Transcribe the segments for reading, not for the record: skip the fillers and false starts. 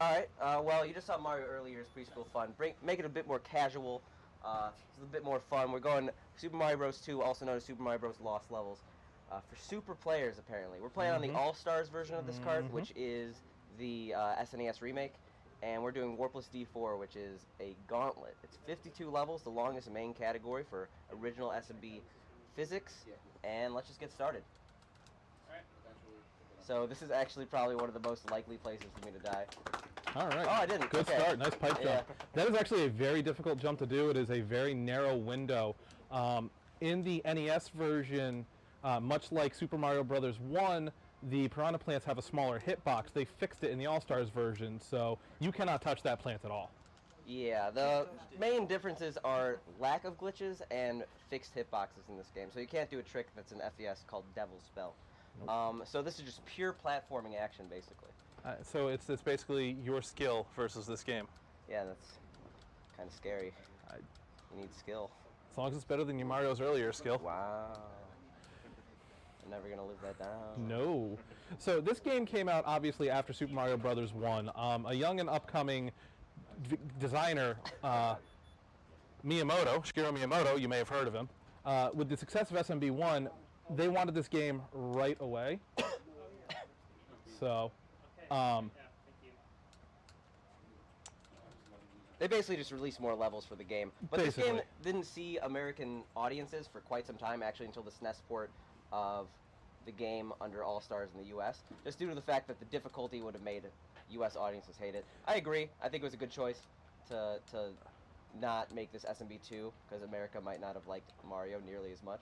All right. Well, you just saw Mario earlier. It's preschool fun. Make it a bit more casual. It's a bit more fun. We're going Super Mario Bros. 2, also known as Super Mario Bros. Lost Levels, for super players. Apparently, we're playing on the All Stars version of this card, which is the SNES remake, and we're doing Warpless D4, which is a gauntlet. It's 52 levels, the longest main category for original SMB physics, and let's just get started. So this is actually probably one of the most likely places for me to die. All right. Oh, I didn't. Good start. Nice pipe jump. Yeah. That is actually a very difficult jump to do. It is a very narrow window. In the NES version, much like Super Mario Bros. 1, the piranha plants have a smaller hitbox. They fixed it in the All-Stars version, so you cannot touch that plant at all. Yeah, the main differences are lack of glitches and fixed hitboxes in this game. So you can't do a trick that's an FES called Devil's Spell. Nope. So this is just pure platforming action, basically. So it's basically your skill versus this game. Yeah, that's kind of scary. You need skill. As long as it's better than your Mario's earlier skill. Wow. I'm never going to live that down. No. So this game came out, obviously, after Super Mario Bros. 1. A young and upcoming designer, Shigeru Miyamoto, you may have heard of him, with the success of SMB1, they wanted this game right away. So, they basically just released more levels for the game. But basically. This game didn't see American audiences for quite some time, actually until the SNES port of the game under All-Stars in the US, just due to the fact that the difficulty would have made US audiences hate it. I agree. I think it was a good choice to not make this SMB2, because America might not have liked Mario nearly as much.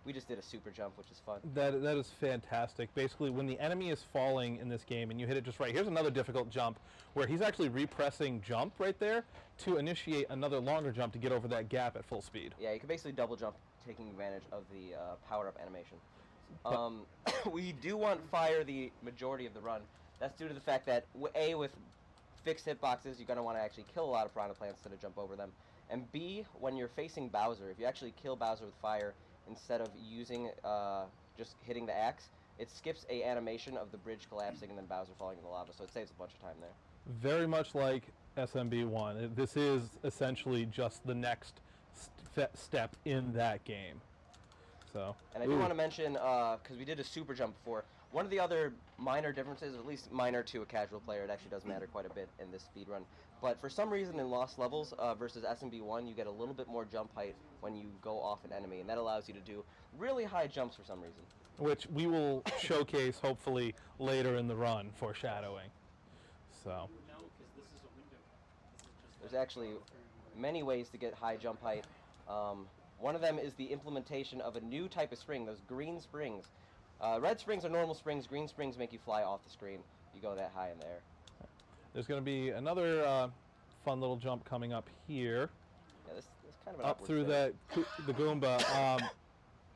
We just did a super jump, which is fun. That is fantastic. Basically, when the enemy is falling in this game and you hit it just right, here's another difficult jump where he's actually repressing jump right there to initiate another longer jump to get over that gap at full speed. Yeah, you can basically double jump, taking advantage of the power-up animation. We do want fire the majority of the run. That's due to the fact that, A, with fixed hitboxes, you're going to want to actually kill a lot of piranha plants instead of jump over them. And B, when you're facing Bowser, if you actually kill Bowser with fire instead of using just hitting the axe, it skips a animation of the bridge collapsing and then Bowser falling in the lava, so it saves a bunch of time there. Very much like SMB1. This is essentially just the next step in that game. So, and I do want to mention, because we did a super jump before, one of the other minor differences, at least minor to a casual player, it actually does matter quite a bit in this speed run, but for some reason in Lost Levels versus SMB1, you get a little bit more jump height when you go off an enemy, and that allows you to do really high jumps for some reason. Which we will showcase, hopefully, later in the run, foreshadowing. So. There's actually many ways to get high jump height. One of them is the implementation of a new type of spring, those green springs. Red springs are normal springs. Green springs make you fly off the screen. You go that high in the air. There's going to be another fun little jump coming up here. Yeah, this kind of an up through the Goomba.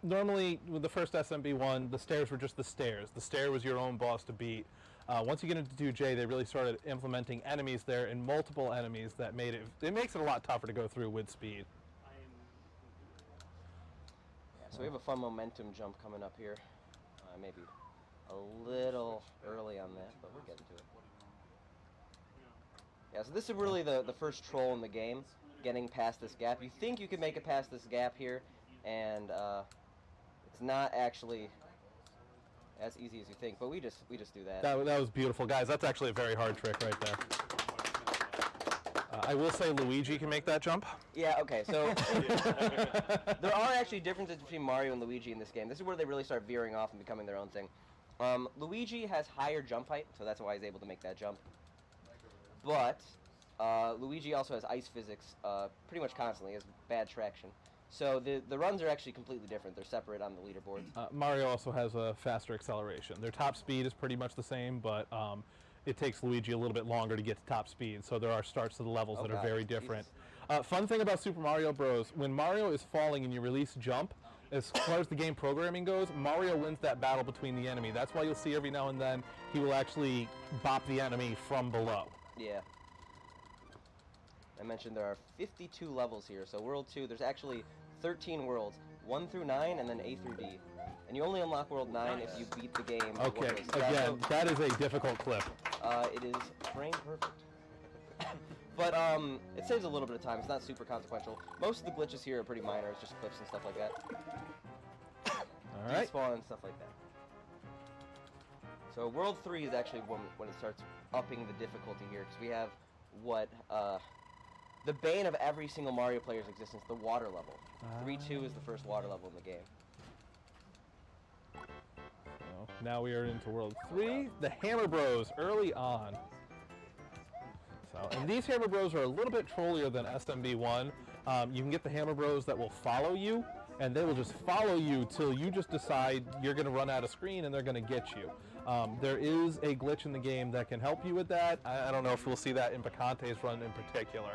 Normally, with the first SMB1, the stairs were just the stairs. The stair was your own boss to beat. Once you get into 2J, they really started implementing enemies there, and multiple enemies that made it makes it a lot tougher to go through with speed. So we have a fun momentum jump coming up here. Maybe a little early on that, but we're getting to it. Yeah, so this is really the first troll in the game, getting past this gap. You think you can make it past this gap here, and it's not actually as easy as you think, but we just do that. That was beautiful. Guys, that's actually a very hard trick right there. I will say Luigi can make that jump. Yeah, okay, so there are actually differences between Mario and Luigi in this game. This is where they really start veering off and becoming their own thing. Luigi has higher jump height, so that's why he's able to make that jump. But Luigi also has ice physics pretty much constantly. He has bad traction. So the runs are actually completely different. They're separate on the leaderboards. Mario also has a faster acceleration. Their top speed is pretty much the same, but it takes Luigi a little bit longer to get to top speed, so there are starts to the levels that are very different. Fun thing about Super Mario Bros., when Mario is falling and you release jump, as far as the game programming goes, Mario wins that battle between the enemy. That's why you'll see every now and then he will actually bop the enemy from below. Yeah. I mentioned there are 52 levels here, so World 2, there's actually 13 worlds, 1 through 9, and then A through D. And you only unlock World 9 if you beat the game. Okay, again, that is a difficult clip. It is frame perfect. But it saves a little bit of time. It's not super consequential. Most of the glitches here are pretty minor. It's just clips and stuff like that. All right. Despawn and stuff like that. So World 3 is actually when it starts upping the difficulty here, because we have what the bane of every single Mario player's existence, the water level. 3-2 is the first water level in the game. So now we are into World 3, the Hammer Bros early on. And these Hammer Bros are a little bit trollier than SMB1. You can get the Hammer Bros that will follow you, and they will just follow you till you just decide you're going to run out of screen and they're going to get you. There is a glitch in the game that can help you with that. I don't know if we'll see that in Picante's run in particular.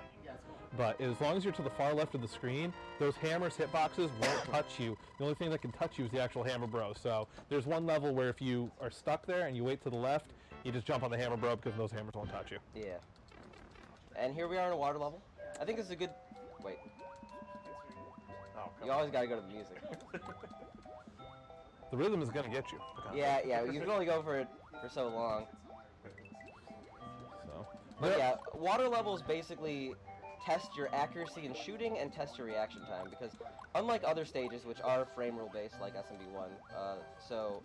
But as long as you're to the far left of the screen, those hammers hitboxes won't touch you. The only thing that can touch you is the actual Hammer Bro. So there's one level where if you are stuck there and you wait to the left, you just jump on the Hammer Bro because those hammers won't touch you. Yeah. And here we are in a water level. I think this is a good... Wait. Oh, you always got to go to the music. The rhythm is going to get you. Yeah, you can only go for it for so long. So, but yeah, water levels basically test your accuracy in shooting and test your reaction time, because unlike other stages, which are frame rule based like SMB1, so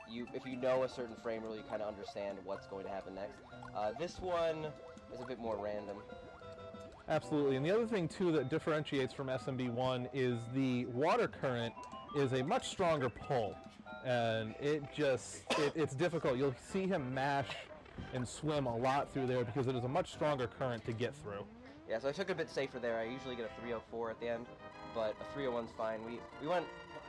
if you know a certain frame rule, you kind of understand what's going to happen next. This one is a bit more random. Absolutely, and the other thing too that differentiates from SMB1 is the water current is a much stronger pull, and it's difficult. You'll see him mash and swim a lot through there because it is a much stronger current to get through. Yeah, so I took it a bit safer there. I usually get a 304 at the end, but a 301's fine. We went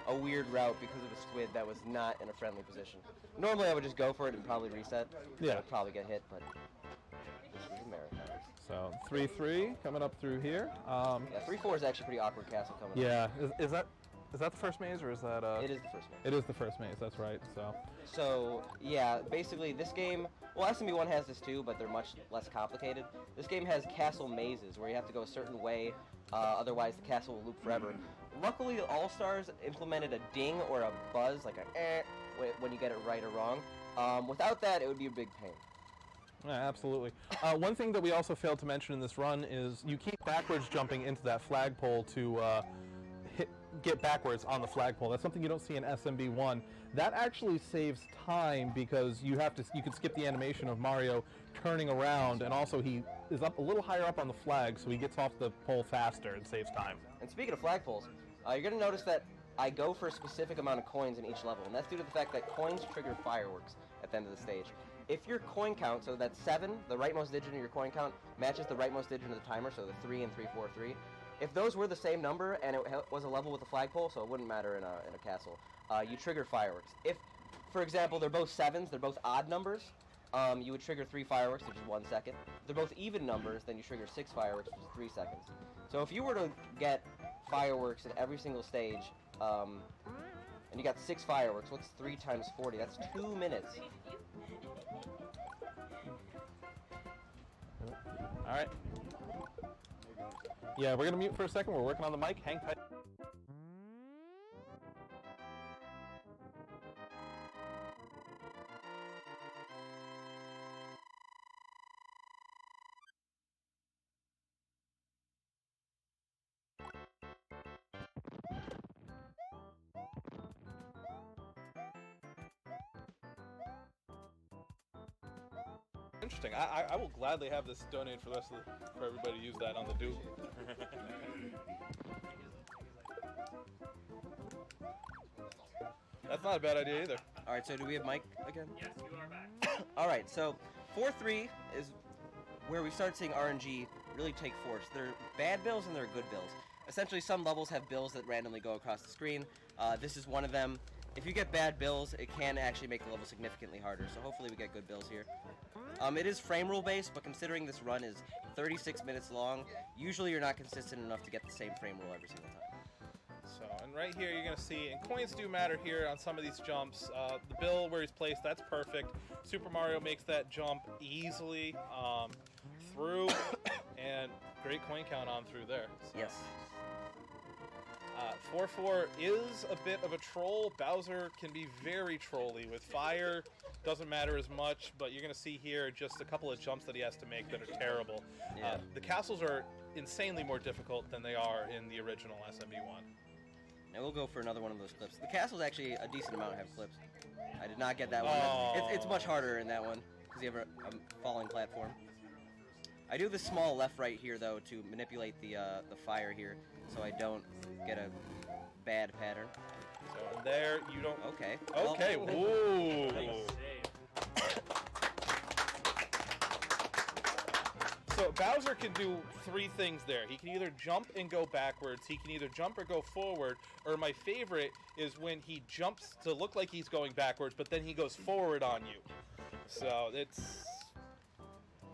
a weird route because of a squid that was not in a friendly position. Normally I would just go for it and probably reset. Yeah. I'd probably get hit, but this is America. So 3-3 coming up through here. Yeah, 3-4 is actually pretty awkward castle coming up. Yeah, is that the first maze or is that? It is the first maze. It is the first maze. That's right. So yeah, basically this game. Well, SMB1 has this too, but they're much less complicated. This game has castle mazes where you have to go a certain way, otherwise the castle will loop forever. Luckily, All Stars implemented a ding or a buzz, like a eh, when you get it right or wrong. Without that, it would be a big pain. Yeah, absolutely. One thing that we also failed to mention in this run is you keep backwards jumping into that flagpole to get backwards on the flagpole. That's something you don't see in SMB1. That actually saves time because you can skip the animation of Mario turning around, and also he is up a little higher up on the flag, so he gets off the pole faster and saves time. And speaking of flagpoles, you're going to notice that I go for a specific amount of coins in each level, and that's due to the fact that coins trigger fireworks at the end of the stage. If your coin count, so that's 7, the rightmost digit in your coin count, matches the rightmost digit of the timer, so the 3 and 3, 4, 3. If those were the same number and it was a level with a flagpole, so it wouldn't matter in a castle, you trigger fireworks. If, for example, they're both 7s, they're both odd numbers, you would trigger 3 fireworks, which is 1 second. If they're both even numbers, then you trigger 6 fireworks, which is 3 seconds. So if you were to get fireworks at every single stage, and you got 6 fireworks, what's 3 times 40? That's 2 minutes. All right. Yeah, we're going to mute for a second. We're working on the mic. Hang tight. Interesting. I will gladly have this donated for the rest of for everybody to use that on the Duke. That's not a bad idea either. All right, so do we have Mike again? Yes, you are back. All right, so 4-3 is where we start seeing RNG really take force. There are bad bills and there are good bills. Essentially, some levels have bills that randomly go across the screen. This is one of them. If you get bad bills, it can actually make the level significantly harder, so hopefully we get good bills here. It is frame rule based, but considering this run is 36 minutes long, usually you're not consistent enough to get the same frame rule every single time. So, and right here you're going to see, and coins do matter here on some of these jumps. The bill where he's placed, that's perfect. Super Mario makes that jump easily through, and great coin count on through there. So. Yes. 4-4 is a bit of a troll. Bowser can be very trolly. With fire, doesn't matter as much, but you're going to see here just a couple of jumps that he has to make that are terrible. Yeah. The castles are insanely more difficult than they are in the original SMB1. And we'll go for another one of those clips. The castle's actually a decent amount have clips. I did not get that one. Oh. It's much harder in that one because you have a falling platform. I do the small left-right here, though, to manipulate the fire here so I don't get a bad pattern. So there, you don't... Okay. Okay, well, whoa! So Bowser can do 3 things there. He can either jump and go backwards, he can either jump or go forward, or my favorite is when he jumps to look like he's going backwards, but then he goes forward on you. So it's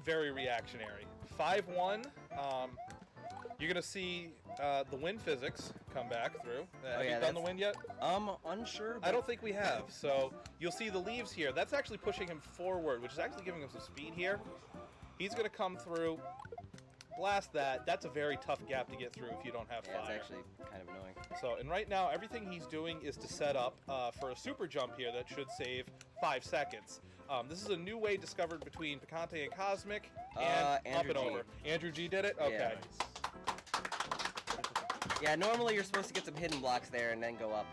very reactionary. 5-1, you're going to see the wind physics come back through. Have you done the wind yet? Unsure. I don't think we have. So you'll see the leaves here. That's actually pushing him forward, which is actually giving him some speed here. He's going to come through, blast that. That's a very tough gap to get through if you don't have fire. It's actually kind of annoying. So, and right now, everything he's doing is to set up for a super jump here that should save 5 seconds. This is a new way discovered between Picante and Cosmic, and up and over. Andrew G did it? Okay. Yeah, normally you're supposed to get some hidden blocks there and then go up,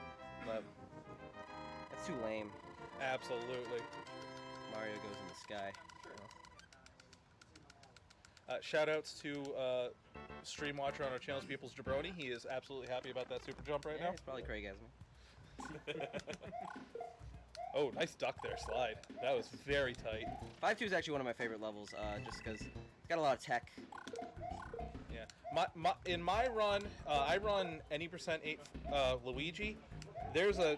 but that's too lame. Absolutely. Mario goes in the sky. Shout-outs to stream watcher on our channel's People's Jabroni. He is absolutely happy about that super jump right now. He's probably Craig Asman. Oh, nice duck there, slide. That was very tight. 5-2 is actually one of my favorite levels, just because it's got a lot of tech. Yeah. In my run, I run any %8 Luigi. There's a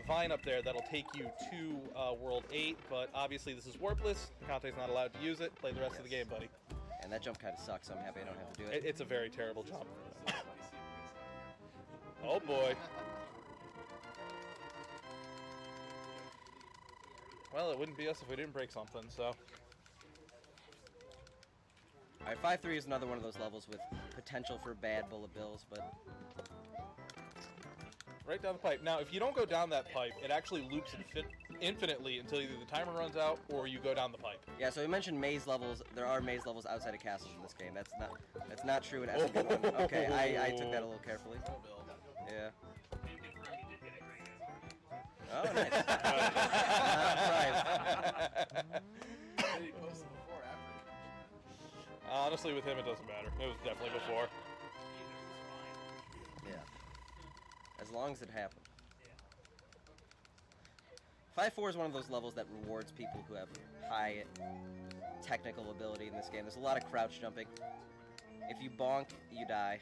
vine up there that'll take you to World 8, but obviously this is Warpless. Conte's not allowed to use it. Play the rest of the game, buddy. And that jump kind of sucks, so I'm happy I don't have to do it. It's a very terrible jump. Oh boy. Well, it wouldn't be us if we didn't break something, so. Alright, 5-3 is another one of those levels with potential for bad bullet bills, but... Right down the pipe. Now, if you don't go down that pipe, it actually loops infinitely until either the timer runs out or you go down the pipe. Yeah, so we mentioned maze levels. There are maze levels outside of castles in this game. That's not true in SMB1. Okay, I took that a little carefully. Yeah. Oh, nice. Not surprised. Honestly, with him, it doesn't matter. It was definitely before. Yeah. As long as it happened. 5-4 is one of those levels that rewards people who have high technical ability in this game. There's a lot of crouch jumping. If you bonk, you die.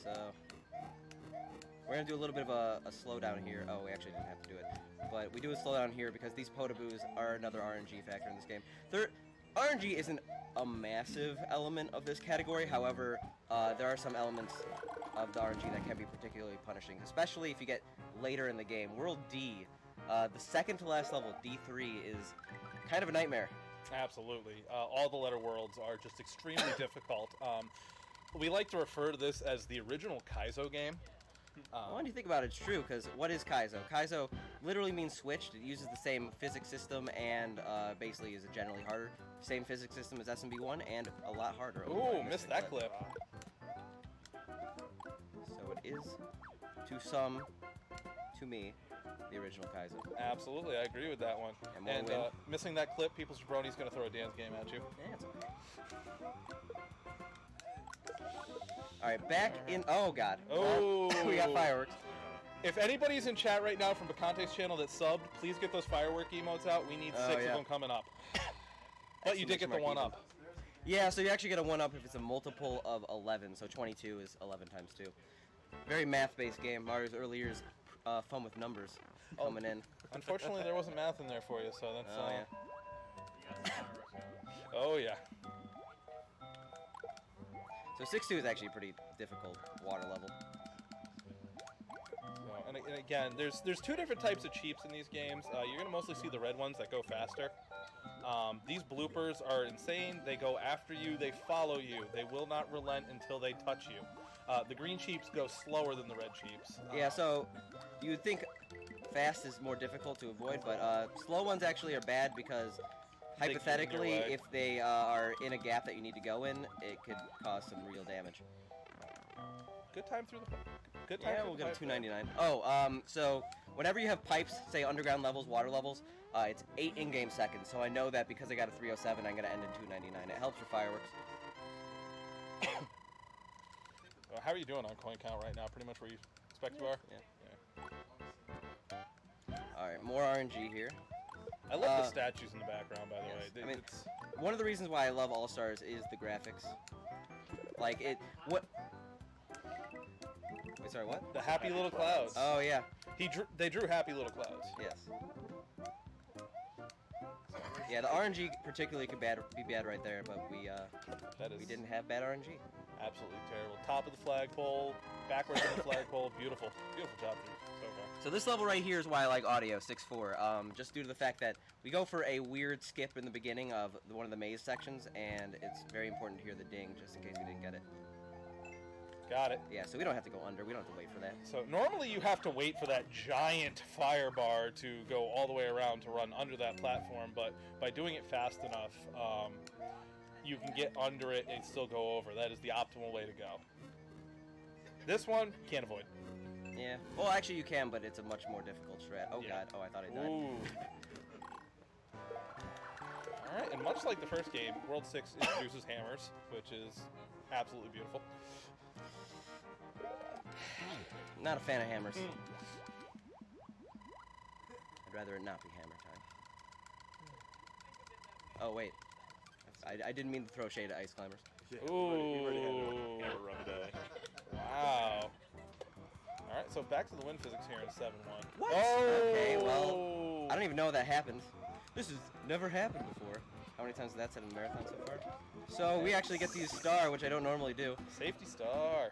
So we're going to do a little bit of a slowdown here. Oh, we actually didn't have to do it. But we do a slowdown here because these potaboos are another RNG factor in this game. RNG isn't a massive element of this category. However, there are some elements of the RNG that can be particularly punishing, especially if you get later in the game. World D, the second to last level, D3, is kind of a nightmare. Absolutely. All the letter worlds are just extremely difficult. We like to refer to this as the original Kaizo game. Well, when you think about it, it's true, because what is Kaizo? Kaizo literally means switched. It uses the same physics system and basically is a generally harder. Same physics system as SMB1 and a lot harder. Ooh, missed that clip. So it is, to some, to me, the original Kaizo. Absolutely, I agree with that one. And missing that clip, People's Jabroni's going to throw a dance game at you. Yeah, it's okay. Alright, back in... Oh, God. Oh! We got fireworks. If anybody's in chat right now from Picante's channel that subbed, please get those firework emotes out. We need 6 of them coming up. But you did get the 1-up. Yeah, so you actually get a 1-up if it's a multiple of 11, so 22 is 11 times 2. Very math-based game. Mario's early years, fun with numbers coming in. Unfortunately, there wasn't math in there for you, so that's... yeah. Oh, yeah. So 6-2 is actually a pretty difficult water level. And again, there's 2 different types of cheeps in these games. You're going to mostly see the red ones that go faster. These bloopers are insane. They go after you. They follow you. They will not relent until they touch you. The green sheeps go slower than the red sheeps. Yeah, so you would think fast is more difficult to avoid, but slow ones actually are bad because hypothetically, if they are in a gap that you need to go in, it could cause some real damage. Good time through the good time. Yeah, we'll get a 299. Oh, so whenever you have pipes, say underground levels, water levels, it's 8 in-game seconds. So I know that because I got a 307, I'm going to end in 299. It helps for fireworks. How are you doing on coin count right now? Pretty much where you expect you are? Yeah. Alright, more RNG here. I love the statues in the background, by the way. I mean, one of the reasons why I love All-Stars is the graphics. Like, Wait, sorry, what? The happy little clouds. Oh, yeah. They drew happy little clouds. Yes. Yeah, the RNG particularly could be bad right there, but we didn't have bad RNG. Absolutely terrible. Top of the flagpole, backwards on the flagpole. Beautiful. Beautiful job so far. So this level right here is why I like audio 6-4, just due to the fact that we go for a weird skip in the beginning of one of the maze sections, and it's very important to hear the ding just in case we didn't get it. Got it. Yeah, so we don't have to go under. We don't have to wait for that. So normally you have to wait for that giant fire bar to go all the way around to run under that platform, but by doing it fast enough, you can get under it and still go over. That is the optimal way to go. This one, can't avoid. Yeah. Well, actually you can, but it's a much more difficult strat. Oh, yeah. God. Oh, I thought I died. Ooh. All right, and much like the first game, World 6 introduces hammers, which is absolutely beautiful. Not a fan of hammers. I'd rather it not be hammer time. Oh, wait. I didn't mean to throw shade at ice climbers. Yeah, Ooh. Hammer run today. Wow. All right, so back to the win physics here in 7-1. What? Oh. Okay, well, I don't even know that happened. This has never happened before. How many times has that said in the marathon so far? So we actually get to use star, which I don't normally do. Safety star.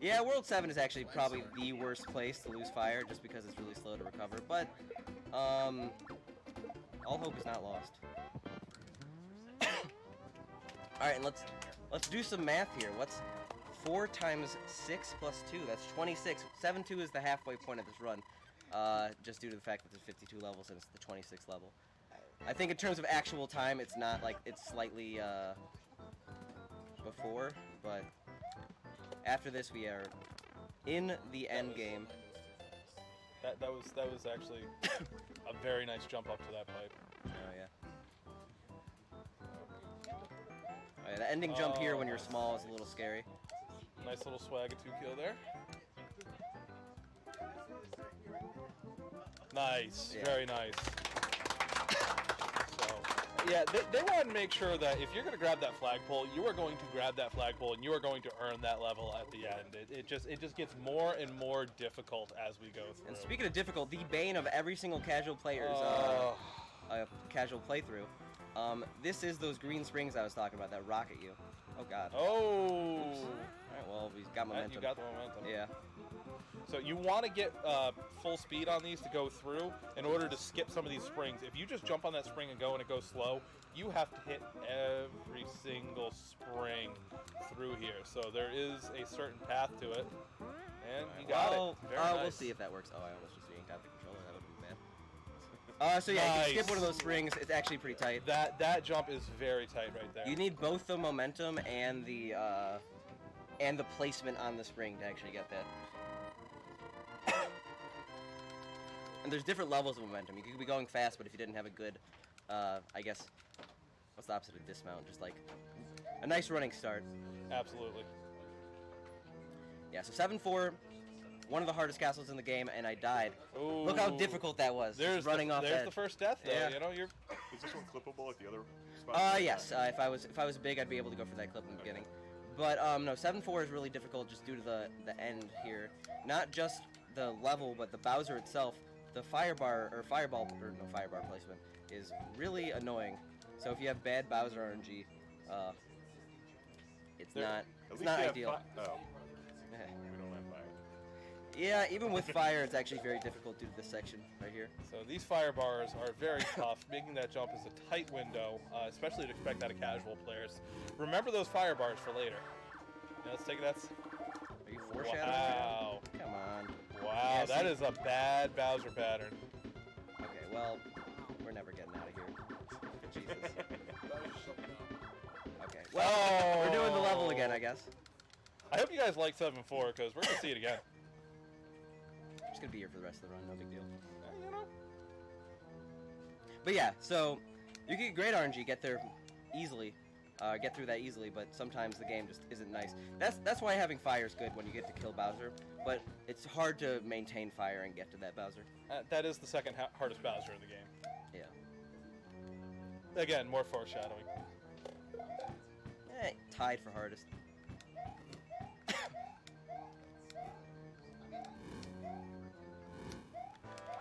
Yeah, World 7 is actually probably the worst place to lose fire, just because it's really slow to recover. But all hope is not lost. All right, and let's do some math here. What's 4 times 6 plus 2? That's 26. 7-2 is the halfway point of this run, just due to the fact that there's 52 levels and it's the 26th level. I think in terms of actual time, it's not like it's slightly before, but after this we are in the end game. That was actually a very nice jump up to that pipe. Oh yeah. Oh, yeah, the ending jump here when you're small is a little scary. Nice little swag of 2 kill there. Nice, yeah. Very nice. So, yeah, they want to make sure that if you're going to grab that flagpole, you are going to grab that flagpole and you are going to earn that level at the end. It just gets more and more difficult as we go through. And speaking of difficult, the bane of every single casual player's casual playthrough, this is those green springs I was talking about that rocket you. Oh God. Oh. Oops. All right, well, we've got momentum. You got the momentum. Yeah. So you want to get full speed on these to go through in order to skip some of these springs. If you just jump on that spring and go and it goes slow, you have to hit every single spring through here. So there is a certain path to it. And you got it. Very nice. We'll see if that works. Oh, I almost just yanked out the controller. That would be bad. So yeah, nice. You can skip one of those springs. It's actually pretty tight. That jump is very tight right there. You need both the momentum and the placement on the spring to actually get that. And there's different levels of momentum. You could be going fast, but if you didn't have a good, I guess, what's the opposite of dismount? Just like a nice running start. Absolutely. Yeah, so 7-4, one of the hardest castles in the game, and I died. Ooh. Look how difficult that was. There's running off There's edge. the first death, though. Yeah. You know, you're. Is this one clippable like the other spot? Yes. If I was big, I'd be able to go for that clip in the beginning. But no, 7-4 is really difficult just due to the end here. Not just the level, but the Bowser itself. The firebar placement is really annoying. So if you have bad Bowser RNG, it's not ideal. We don't have fire. Yeah, even with fire, it's actually very difficult due to this section right here. So these fire bars are very tough. Making that jump is a tight window, especially to expect out of casual players. Remember those fire bars for later. Yeah, let's take that. Are you foreshadowing? Wow. Come on. Wow, Yeah, that see- is a bad Bowser pattern. Okay, well, we're never getting out of here. Jesus. Okay, well, we're doing the level again, I guess. I hope you guys like 7-4 because we're going to see it again. I'm just gonna be here for the rest of the run, no big deal. You know? But yeah, so you can get great RNG, get there easily, get through that easily, but sometimes the game just isn't nice. That's why having fire is good when you get to kill Bowser, but it's hard to maintain fire and get to that Bowser. That is the second hardest Bowser in the game. Yeah. Again, more foreshadowing. Tied for hardest.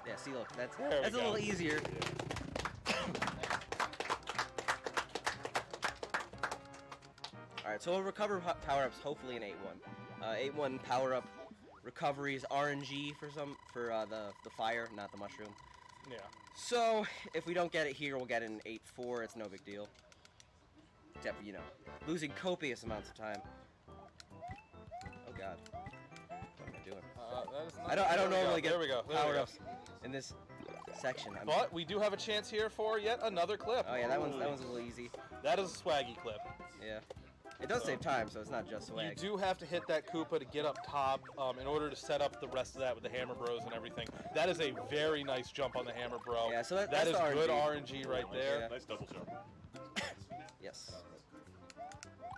Yeah, see, look, that's a go. little easier. Alright, so we'll recover power-ups hopefully in 8-1. 8-1 power-up recoveries RNG for the fire, not the mushroom. Yeah. So, if we don't get it here, we'll get it in 8-4, it's no big deal. Except, you know, losing copious amounts of time. Oh god. What am I doing? I don't normally get power-ups in this section. But we do have a chance here for yet another clip. Oh yeah, that one's a little easy. That is a swaggy clip. Yeah. It does save time, so it's not just swag. You do have to hit that Koopa to get up top in order to set up the rest of that with the Hammer Bros and everything. That is a very nice jump on the Hammer Bro. Yeah, so that is RNG. good RNG right there. Yeah. Nice double jump. Yes.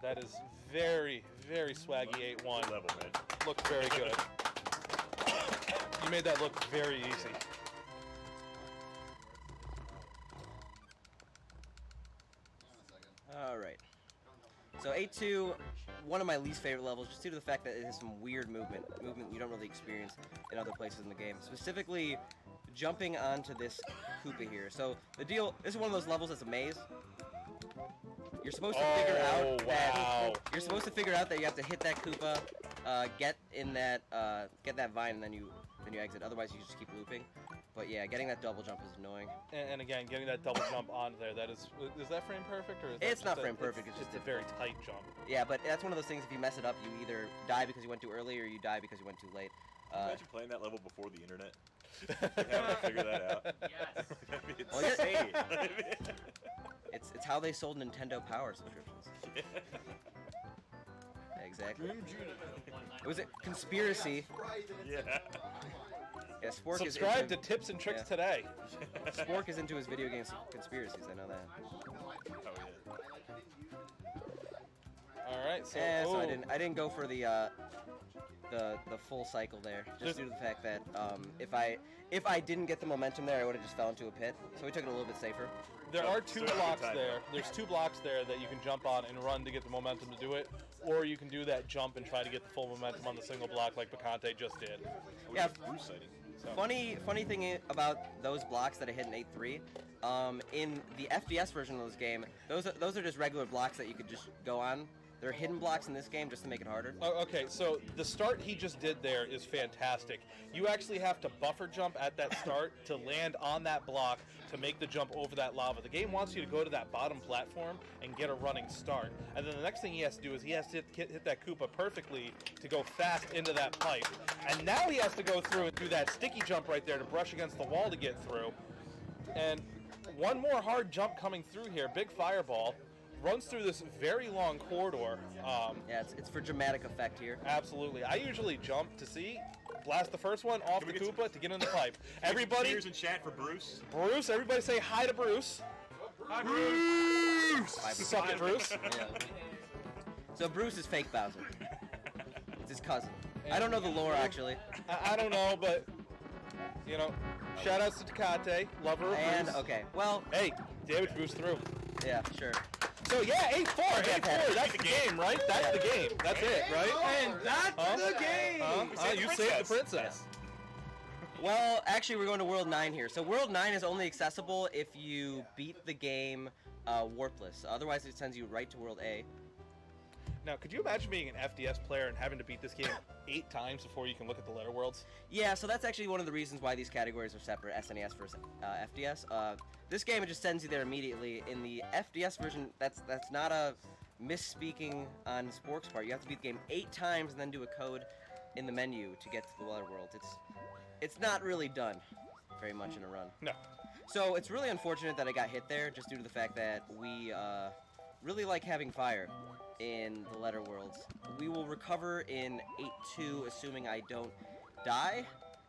That is very, very swaggy 8-1. Level, man. Looked very good. You made that look very easy. Alright. So 8-2, one of my least favorite levels, just due to the fact that it has some weird movement you don't really experience in other places in the game. Specifically, jumping onto this Koopa here. So the deal, this is one of those levels that's a maze. You're supposed to figure out that you have to hit that Koopa, get that vine, and then you exit. Otherwise, you just keep looping. But yeah, getting that double jump is annoying. And again, getting that double jump on there, is that frame perfect? Or is that It's not just frame perfect, it's just a very tight jump. Yeah, but that's one of those things, if you mess it up, you either die because you went too early or you die because you went too late. Imagine playing that level before the internet. Having to figure that out. Yes. That'd be Well, yeah. insane. It's how they sold Nintendo Power subscriptions. Yeah, exactly. It was a conspiracy. Yeah. Yeah, Spork Subscribe is to Tips and Tricks today. Spork is into his video game conspiracies. I know that. Oh yeah. All right, so, So I didn't go for the full cycle there, just due to the fact that if I didn't get the momentum there, I would have just fell into a pit. So we took it a little bit safer. There are two So blocks time. there. There's 2 blocks there that you can jump on and run to get the momentum to do it, or you can do that jump and try to get the full momentum on the single block like Picante just did. Yeah. Bruce sighting. So. Funny thing about those blocks that I hit in 8-3, in the FDS version of this game, those are just regular blocks that you could just go on. They're hidden blocks in this game just to make it harder. Oh, okay, so the start he just did there is fantastic. You actually have to buffer jump at that start to land on that block to make the jump over that lava. The game wants you to go to that bottom platform and get a running start. And then the next thing he has to do is he has to hit that Koopa perfectly to go fast into that pipe. And now he has to go through and do that sticky jump right there to brush against the wall to get through. And one more hard jump coming through here, big fireball. Runs through this very long corridor. Yeah, it's for dramatic effect here. Absolutely. I usually jump to see, blast the first one off the Koopa to get in the pipe. Everybody, Cheers in chat for Bruce. Bruce, everybody say hi to Bruce. Hi, Bruce. Suck it, Bruce. Yeah. So Bruce is fake Bowser. It's his cousin. I don't know the lore actually. I don't know, but you know, shout outs to Picante, lover of And Bruce. okay, well, Hey, damage boost through. yeah, sure. So yeah, 8-4, 8-4. That's the game, right? That's the game. That's it, right? And that's the game! You saved the princess. Well, actually, we're going to World 9 here. So World 9 is only accessible if you beat the game Warpless. Otherwise, it sends you right to World A. Now, could you imagine being an FDS player and having to beat this game 8 times before you can look at the letter worlds? Yeah, so that's actually one of the reasons why these categories are separate, SNES versus FDS. This game, it just sends you there immediately. In the FDS version, that's not a misspeaking on Spork's part. You have to beat the game 8 times and then do a code. in the menu to get to the Weather World. It's not really done very much in a run. No. So it's really unfortunate that I got hit there, just due to the fact that we really like having fire in the Letter Worlds. We will recover in 8-2, assuming I don't die,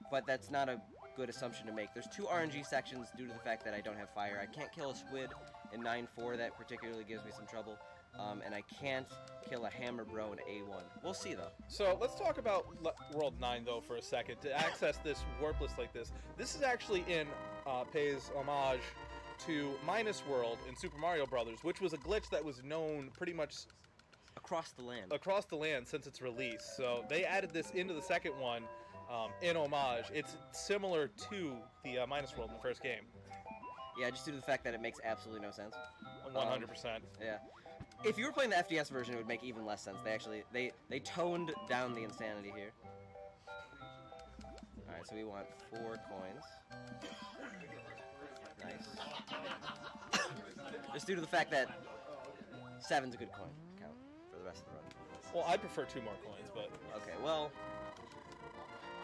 but that's not a good assumption to make. There's 2 RNG sections due to the fact that I don't have fire. I can't kill a squid in 9-4, that particularly gives me some trouble. And I can't kill a hammer bro in A1. We'll see, though. So let's talk about World 9, though, for a second. To access this Warpless like this is actually pays homage to Minus World in Super Mario Brothers, which was a glitch that was known pretty much across the land since its release. So they added this into the second one in homage. It's similar to the Minus World in the first game. Yeah, just due to the fact that it makes absolutely no sense. 100%. Yeah. If you were playing the FDS version, it would make even less sense. They toned down the insanity here. All right, so we want 4 coins. Nice. Just due to the fact that 7's a good coin count for the rest of the run. Well, I prefer 2 more coins, but okay. Well,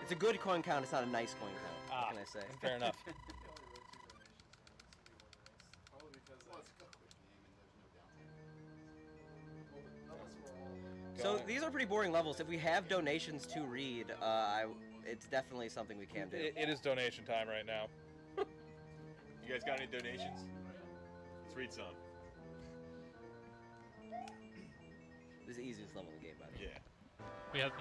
it's a good coin count. It's not a nice coin count. What can I say? Fair enough. So these are pretty boring levels. If we have donations to read, it's definitely something we can do. It is donation time right now. You guys got any donations? Let's read some. This is the easiest level in the game, by the way.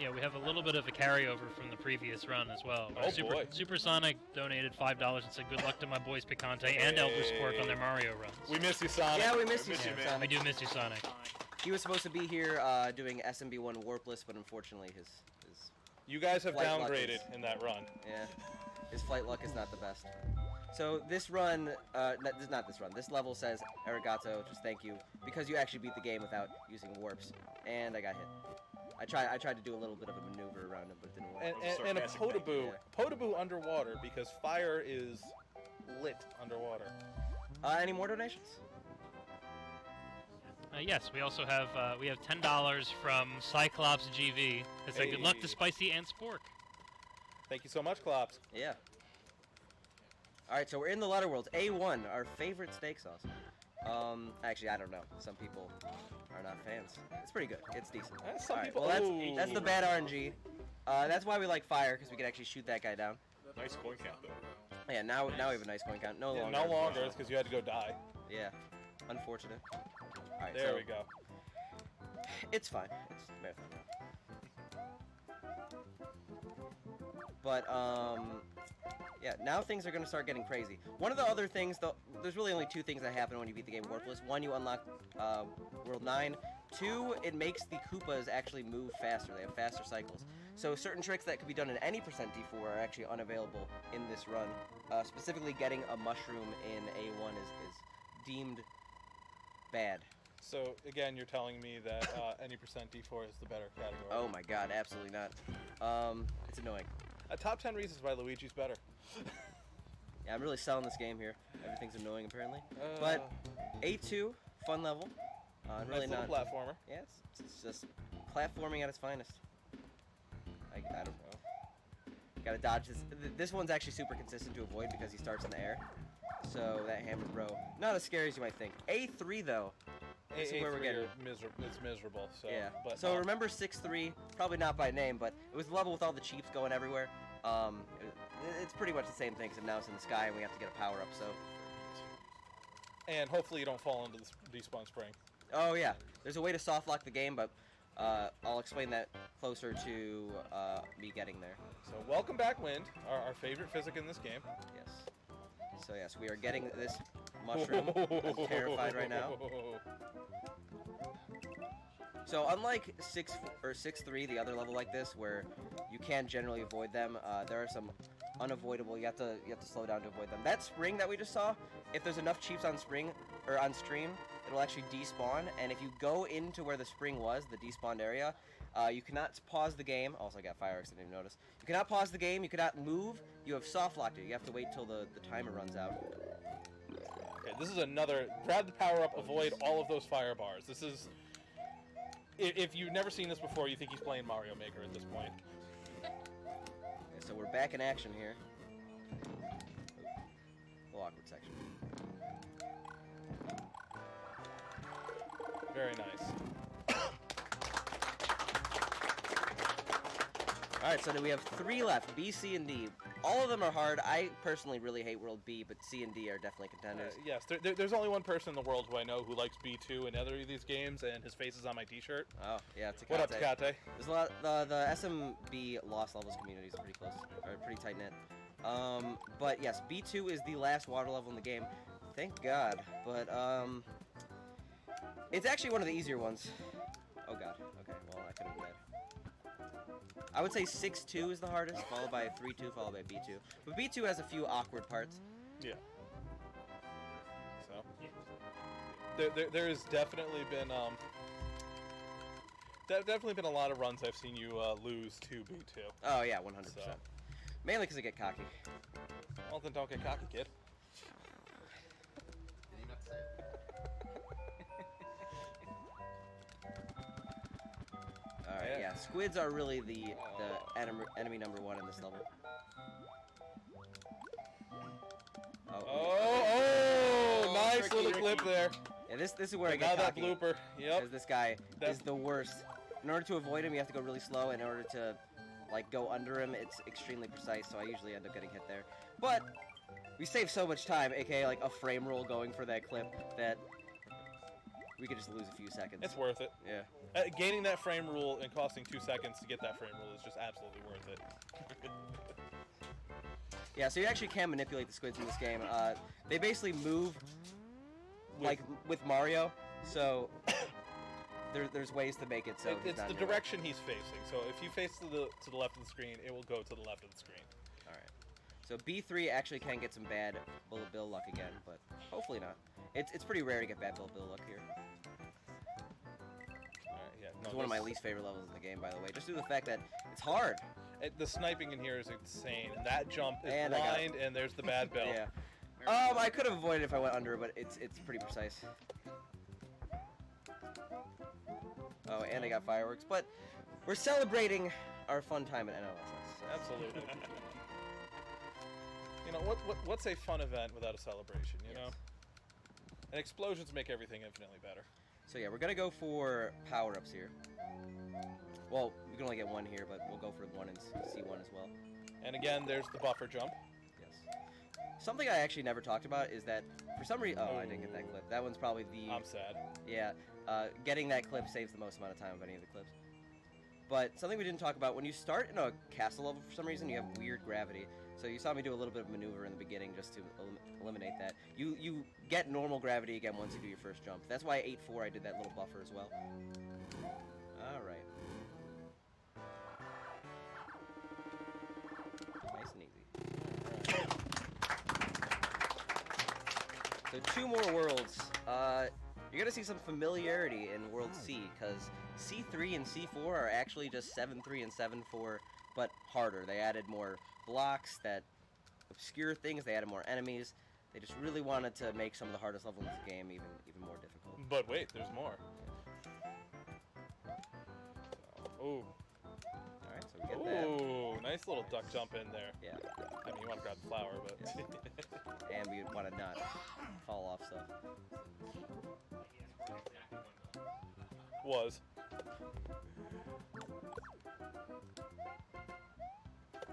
Yeah. We have a little bit of a carryover from the previous run as well. Oh, Supersonic donated $5 and said good luck to my boys Picante and Elder Squirk on their Mario runs. We miss you, Sonic. Yeah, we miss you, man. Sonic. We do miss you, Sonic. He was supposed to be here doing SMB1 Warpless, but unfortunately his You guys have flight luck downgraded in that run. Yeah, his flight luck is not the best. So this run, not this run, this level says, Arigato, just thank you, because you actually beat the game without using warps, and I got hit. I tried to do a little bit of a maneuver around him, but it didn't work. And a Sarcastic Potaboo. yeah. Potaboo underwater, because fire is lit underwater. Any more donations? Yes, we also have we have $10 from Cyclops GV. It said good luck to Spicy and Spork. Thank you so much, Klops. Yeah. All right, so we're in the Letter Worlds. A1, our favorite steak sauce. Actually, I don't know. Some people are not fans. It's pretty good. It's decent. Some All right, people. well, that's the bad RNG. That's why we like fire, because we can actually shoot that guy down. Nice coin count, though. Yeah, now we have a nice coin count. No longer. No longer. It's because you had to go die. Yeah. Unfortunate. All right, There so we go. it's fine. It's marathon now. But yeah, now things are gonna start getting crazy. One of the other things, though, there's really only 2 things that happen when you beat the game Warpless. 1, you unlock World 9. 2, it makes the Koopas actually move faster. They have faster cycles. So certain tricks that could be done in any percent D4 are actually unavailable in this run. Specifically, getting a mushroom in A1 is deemed bad. So, again, you're telling me that any percent D4 is the better category. Oh my god, absolutely not. It's annoying. Top 10 reasons why Luigi's better. Yeah, I'm really selling this game here. Everything's annoying, apparently. But A2, fun level. Really nice not. little platformer. Yeah, it's just platforming at its finest. I don't know. Gotta dodge this. This one's actually super consistent to avoid because he starts in the air. So that hammer bro, not as scary as you might think. A3 though. This is where we're getting. It's miserable. So, Yeah. But So remember 6-3, probably not by name, but it was the level with all the cheeps going everywhere. It's pretty much the same thing, except now it's in the sky and we have to get a power up. So. And hopefully you don't fall into the despawn spring. Oh yeah, there's a way to soft lock the game, but I'll explain that closer to me getting there. So welcome back, Wind, our favorite physic in this game. Yes. So yes, we are getting this mushroom. I'm terrified right now. So unlike 6-3, the other level like this, where you can generally avoid them, there are some unavoidable. You have to slow down to avoid them. That spring that we just saw, if there's enough cheeps on stream, it'll actually despawn. And if you go into where the spring was, the despawned area, you cannot pause the game. Also, I got fire exit, I didn't even notice. You cannot pause the game. You cannot move. You have soft locked it. You have to wait till the timer runs out. Okay, this is another. Grab the power up. Avoid all of those fire bars. This is. If you've never seen this before, you think he's playing Mario Maker at this point. so we're back in action here. Little awkward section. Very nice. Alright, so then we have 3 left, B, C, and D. All of them are hard. I personally really hate World B, but C and D are definitely contenders. Yes, there's only one person in the world who I know who likes B2 in either of these games, and his face is on my t-shirt. Oh, yeah, Picante. What up, Picante? There's a lot. The SMB Lost Levels community is pretty close, or pretty tight knit. But yes, B2 is the last water level in the game. Thank God. But it's actually one of the easier ones. Oh God. Okay. Well, I could have been bad. I would say 6-2 is the hardest, followed by 3-2, followed by B2. But B2 has a few awkward parts. Yeah. So there's definitely been definitely been a lot of runs I've seen you lose to B2. Oh yeah, 100%. So. Mainly because I get cocky. Well, then don't get cocky, kid. Did he not say it? Alright, yeah. Squids are really the enemy number 1 in this level. Oh, nice little clip there. Yeah, this is where I Now get cocky. that blooper, yep. Because this guy is the worst. In order to avoid him, you have to go really slow. In order to, like, go under him, it's extremely precise, so I usually end up getting hit there. But we save so much time, aka like a frame roll going for that clip, that we could just lose a few seconds. It's worth it. Yeah. Gaining that frame rule and costing 2 seconds to get that frame rule is just absolutely worth it. Yeah, so you actually can manipulate the squids in this game. They basically move like with Mario, so there's ways to make it so it's the direction he's facing. So if you face to the left of the screen, it will go to the left of the screen. All right. So B3 actually can get some bad bullet bill luck again, but hopefully not. It's pretty rare to get bad bullet bill luck here. Yeah, It's one of my least favorite levels in the game, by the way, just due to the fact that it's hard. The sniping in here is insane, and that jump is And blind, and there's the bad bill. Yeah. I could have avoided it if I went under, but it's pretty precise. Oh, and I got fireworks, but we're celebrating our fun time at NLSS. So. Absolutely. You know, what's a fun event without a celebration, you know? And explosions make everything infinitely better. So yeah, we're gonna go for power-ups here. Well, we can only get one here, but we'll go for 1 and C1 as well. And again, there's the buffer jump. Yes. Something I actually never talked about is that for some reason, I didn't get that clip. That one's probably the. I'm sad. Yeah, getting that clip saves the most amount of time of any of the clips. But something we didn't talk about, when you start in a castle level for some reason, you have weird gravity. So you saw me do a little bit of maneuver in the beginning just to eliminate that. You get normal gravity again once you do your first jump. That's why 8-4 I did that little buffer as well. Alright. Nice and easy. So 2 more worlds. You're going to see some familiarity in World C, because C3 and C4 are actually just 7-3 and 7-4, but harder. They added more blocks that obscure things, they added more enemies. They just really wanted to make some of the hardest levels in this game even more difficult. But wait, there's more. Ooh. Alright, so we get that. Ooh, nice little duck jump in there. Yeah. I mean, you want to grab the flower, but... Yeah. And we want to not fall off stuff. Was.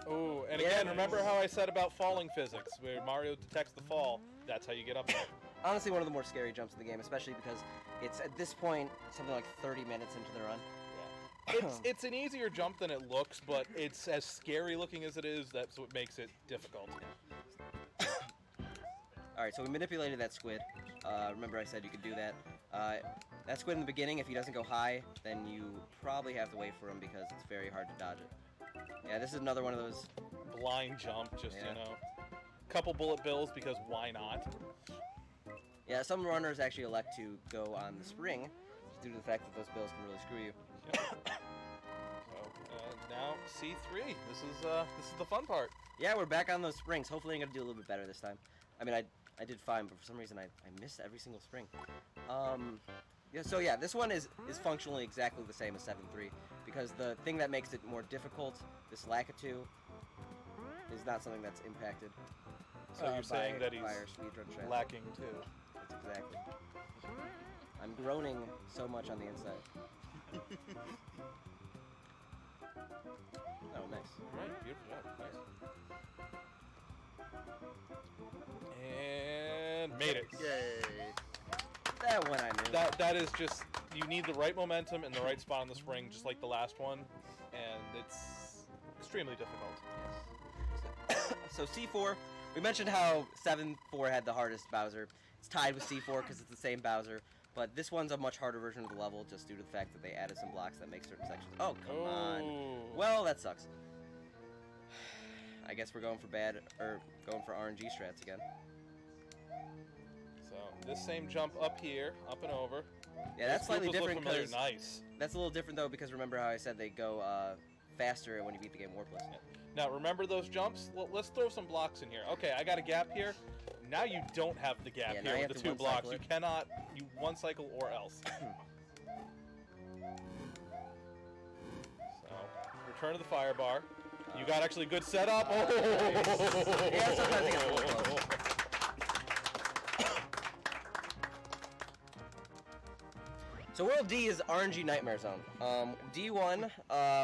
Oh, and again, remember how I said about falling physics, where Mario detects the fall? That's how you get up there. Honestly, one of the more scary jumps in the game, especially because it's, at this point, something like 30 minutes into the run. It's an easier jump than it looks, but it's as scary looking as it is. That's what makes it difficult. Alright, so we manipulated that squid. Remember I said you could do that. That squid in the beginning, if he doesn't go high, then you probably have to wait for him because it's very hard to dodge it. Yeah, this is another one of those... Blind jump, just, you know. Couple bullet bills, because why not? Yeah, some runners actually elect to go on the spring, due to the fact that those bills can really screw you. Yep. So, now C3. This is the fun part. Yeah, we're back on those springs. Hopefully I'm going to do a little bit better this time. I mean, I did fine, but for some reason I missed every single spring. Yeah, so yeah, this one is functionally exactly the same as 7-3, because the thing that makes it more difficult, this lack of 2, is not something that's impacted. So you're saying that by he's our speedrun strategy. lacking too. That's exactly. I'm groaning so much on the inside. Oh, nice. All right, beautiful job. Nice. And made it. Yay. That one I knew. That is just, you need the right momentum and the right spot on the spring, just like the last one, and it's extremely difficult. So C4, we mentioned how 7-4 had the hardest Bowser. It's tied with C4 because it's the same Bowser, but this one's a much harder version of the level just due to the fact that they added some blocks that make certain sections. Oh, come on. Well, that sucks. I guess we're going for RNG strats again. So this same jump up here, up and over. Yeah, that's slightly different because nice. That's a little different though because remember how I said they go faster when you beat the game Warpless. Yeah. Now remember those jumps? Let's throw some blocks in here. Okay, I got a gap here. Now you don't have the gap here with the 2 blocks. You cannot, you one cycle or else. So, return to the fire bar. You got actually good setup. Yeah, sometimes it gets a little close. So World D is RNG Nightmare Zone. D1,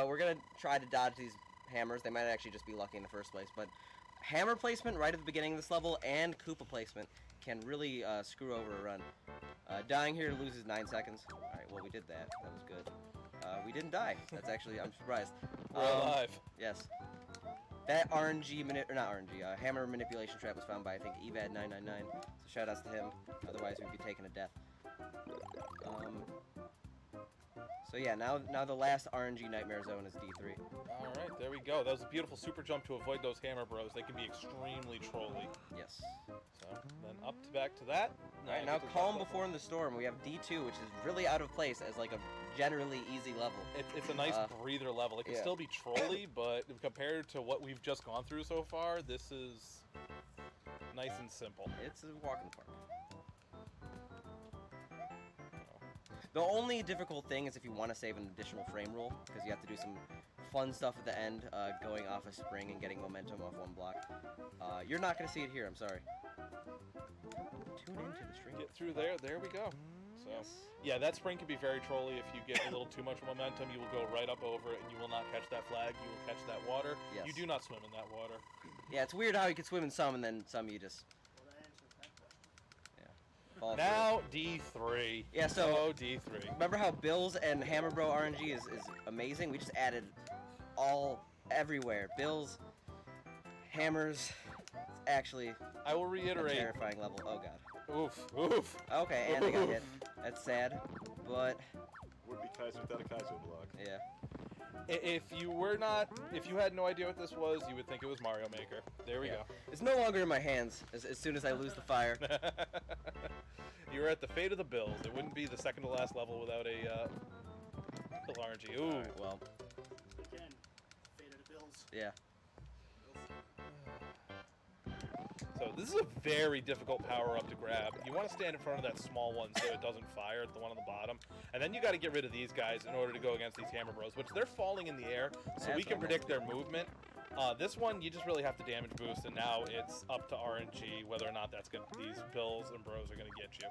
we're going to try to dodge these hammers. They might actually just be lucky in the first place, but hammer placement right at the beginning of this level and Koopa placement can really screw over a run. Dying here loses 9 seconds. Alright, well we did that. That was good. We didn't die. That's actually, I'm surprised. We're alive. Yes. That hammer manipulation trap was found by, I think, Evad999. So shoutouts to him. Otherwise we'd be taking a death. So yeah, now the last RNG Nightmare Zone is D3. All right, there we go. That was a beautiful super jump to avoid those hammer bros. They can be extremely trolly. Yes. So then back to that. All right, now Calm Before in the Storm. We have D2, which is really out of place as like a generally easy level. It's a nice breather level. It can still be trolly, but compared to what we've just gone through so far, this is nice and simple. It's a walk in the park. The only difficult thing is if you want to save an additional frame rule, because you have to do some fun stuff at the end, going off a spring and getting momentum off one block. You're not going to see it here, I'm sorry. Tune into the stream. Get through there, there we go. So, yeah, that spring can be very trolly. If you get a little too much momentum, you will go right up over it, and you will not catch that flag. You will catch that water. Yes. You do not swim in that water. Yeah, it's weird how you can swim in some, and then some you just... Now D3. Yeah, so D3. Remember how Bills and Hammer Bro RNG is amazing? We just added everywhere. Bills, hammers. It's actually I will reiterate. A terrifying level. Oh god. Oof. Oof. Okay, and they got hit. That's sad, but Would be Kaiser without a Kaiser block. Yeah. If you had no idea what this was, you would think it was Mario Maker. There we go. It's no longer in my hands as soon as I lose the fire. You're at the fate of the Bills. It wouldn't be the second to last level without a RNG. Ooh. Right, well. Again, fate of the Bills. Yeah. So this is a very difficult power-up to grab. You want to stand in front of that small one so it doesn't fire at the one on the bottom. And then you got to get rid of these guys in order to go against these Hammer Bros, which they're falling in the air, so we can predict their movement. This one, you just really have to damage boost, and now it's up to RNG whether or not these Bills and Bros are going to get you.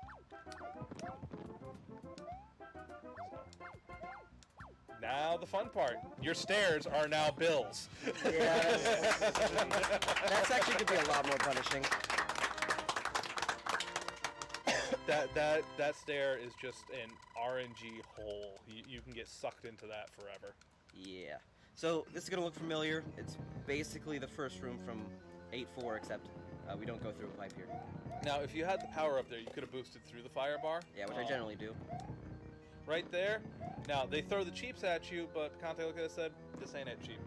Now the fun part. Your stairs are now Bills. Yeah. That's actually going to be a lot more punishing. That stair is just an RNG hole. You can get sucked into that forever. Yeah. So this is going to look familiar. It's basically the first room from 8-4, except we don't go through a pipe here. Now, if you had the power up there, you could have boosted through the fire bar. Yeah, which I generally do. Right there. Now, they throw the cheaps at you, but Picante looked at it and said, this ain't it cheap.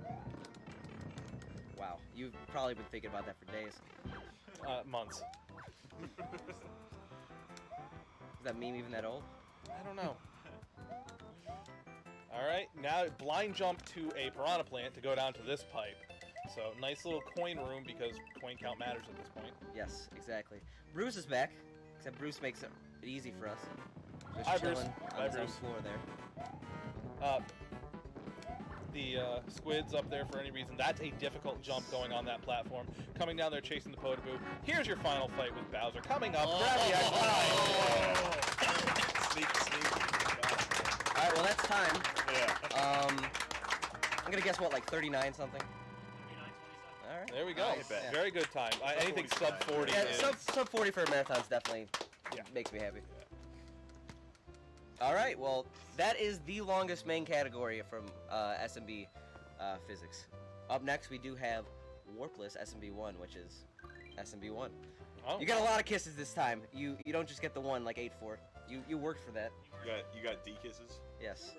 Wow. You've probably been thinking about that for days. Months. Is that meme even that old? I don't know. All right, now blind jump to a piranha plant to go down to this pipe. So nice little coin room because coin count matters at this point. Yes, exactly. Bruce is back, except Bruce makes it easy for us. Just Hi, chilling Bruce. on Hi, his own Bruce. floor there. the squids up there for any reason. That's a difficult jump going on that platform. Coming down there chasing the Podoboo. Here's your final fight with Bowser. Coming up, Gravity Sneak. All right, well that's time. Yeah. I'm gonna guess what, like 39 something. 39.27. All right. There we go. Nice. Yeah. Very good time. Anything sub 40 Yeah, is... sub 40 for a marathon's definitely Yeah. makes me happy. All right, well that is the longest main category from SMB physics. Up next we do have Warpless SMB1, which is SMB1. Oh. You got a lot of kisses this time. You don't just get the one like 8-4. You worked for that. You got D kisses. Yes.